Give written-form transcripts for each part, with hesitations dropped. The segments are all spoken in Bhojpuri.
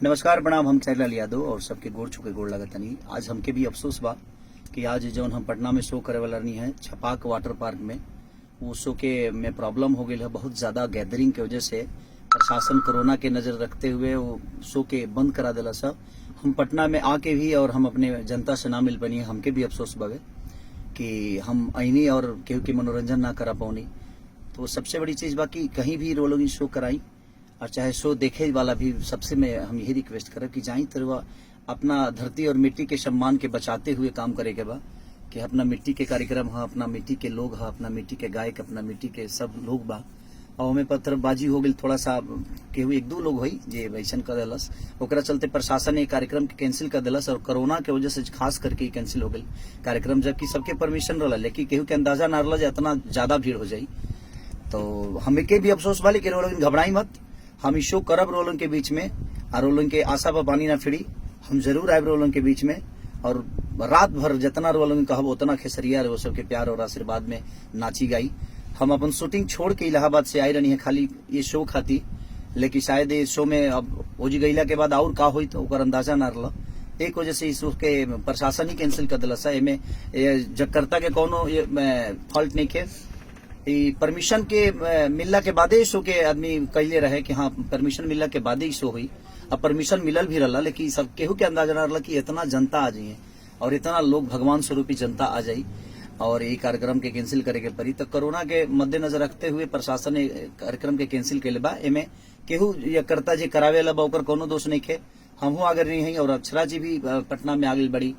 नमस्कार प्रणाम। हम खैरलाल यादव और सबके गोड़ छुके गोड़ लगतनी। आज हमके भी अफसोस बा कि आज जौन हम पटना में शो करे वाला नहीं है छपाक वाटर पार्क में, वो शो के में प्रॉब्लम हो गई है। बहुत ज्यादा गैदरिंग की वजह से प्रशासन कोरोना के नजर रखते हुए वो शो के बंद करा दिला। सब हम पटना में आके भी और हम अपने जनता से ना मिल बनी, हमके भी अफसोस बवे कि हम अनी और केहू के मनोरंजन ना करा पौनी। तो सबसे बड़ी चीज बाकी कहीं भी वो लोग शो कराई और चाहे शो देखे वाला भी, सबसे मैं हम यही रिक्वेस्ट करब कि जाई तरह अपना धरती और मिट्टी के सम्मान के बचाते हुए काम करे के बा कि अपना मिट्टी के कार्यक्रम है, अपना मिट्टी के लोग है, अपना मिट्टी के गायक, अपना मिट्टी के सब लोग बा। और हमें पत्थरबाजी हो गई थोड़ा सा, केहू एक दो लोग हुई जे वैसन कर दिलस, ओकरा चलते प्रशासन ने कार्यक्रम के कैंसिल कर दिलस और कोरोना के वजह से खास करके कैंसिल हो गई कार्यक्रम, जबकि सबके परमिशन रहा, लेकिन केहू के अंदाजा ना रहा इतना ज्यादा भीड़ हो जाई। तो हमें के भी अफसोस वाले कि रोलों घबराई मत, हम इस शो करब रोलों के बीच में और रोलों के आशा पर पानी ना फिरी। हम जरूर आए रोलों के बीच में और रात भर जितना रोलों कहब उतना खेसरिया रो सबके प्यार और आशीर्वाद में नाची गाई। हम अपन शूटिंग छोड़ के इलाहाबाद से आई रही है खाली ये शो खाती, लेकिन शायद ये शो में अब ओजी गईला के बाद और का हुई तो ओकर अंदाजा ना रहा। एक वजह से इस शो के प्रशासन ही कैंसिल कर दिला। एमे जकर्ता के कोनो फॉल्ट नहीं के, परमिशन के मिलला के बाद शो के आदमी कहले रहे कि हाँ परमिशन मिलला के बाद ही शो हुई। अब परमिशन मिलल भी रहा, लेकिन सब केहू के अंदाजा ना रहा कि इतना जनता आ जाइए और इतना लोग भगवान स्वरूपी जनता आ जाई और ये कार्यक्रम के कैंसिल करे के पड़ी। तो कोरोना के मद्देनजर रखते हुए प्रशासन ने कार्यक्रम के कैंसिल के बा। एमे केहू ये करता जे करावे ला ओकर कोनो दोष नहीं खे। हमहू आगर नहीं है और अक्षरा जी भी पटना में आगे बड़ी,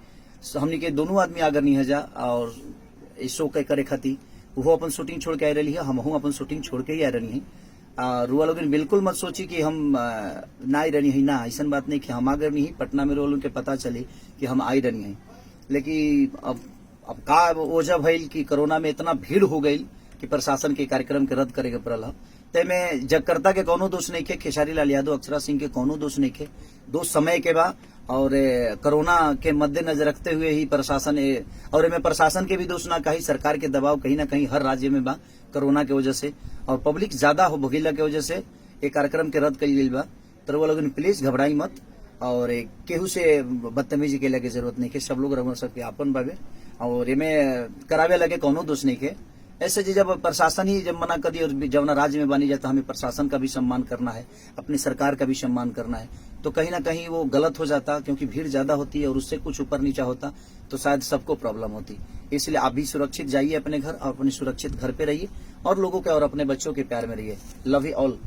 हमनी के दोनों आदमी आगर नहीं है जा और इस शो के करे खाती वो अपन शूटिंग छोड़ के आ रही है, हम अपन शूटिंग छोड़ के ही आ रही है। रुआ लोग बिल्कुल मत सोची कि हम ना आई रही है, ना ऐसा बात नहीं कि हम आगर नहीं पटना में रोल के पता चले कि हम आई रही है। लेकिन अब का वजह भइल कि कोरोना में इतना भीड़ हो गई कि प्रशासन के कार्यक्रम के रद्द करे के पड़ल। में जगकर्ता के कोनो दोष नहीं खे, खेसारी लाल यादव अक्षरा सिंह के कोनो दोष नहीं खे, दोष समय के बा और कोरोना के मद्देनजर रखते हुए ही प्रशासन और इनमें प्रशासन के भी दोष ना, कहीं सरकार के दबाव कहीं ना कहीं हर राज्य में बा कोरोना के वजह से और पब्लिक ज्यादा हो भगीला के वजह से ये कार्यक्रम के रद्द कल गई बा। तो वो लोग प्लीज घबराई मत और केहू से बदतमीजी के लगे जरूरत नहीं के, सब लोग रह सबके आपन बाबे और इनमें करावे लगे कोनो दोष नहीं के। ऐसे जी जब प्रशासन ही जब मना कर दी और जब ना राज्य में बनी जाता, हमें प्रशासन का भी सम्मान करना है, अपनी सरकार का भी सम्मान करना है, तो कहीं ना कहीं वो गलत हो जाता क्योंकि भीड़ ज्यादा होती है और उससे कुछ ऊपर नीचा होता तो शायद सबको प्रॉब्लम होती। इसलिए आप भी सुरक्षित जाइए अपने घर और अपने सुरक्षित घर पे रहिए और लोगों के और अपने बच्चों के प्यार में रहिए। Love you all.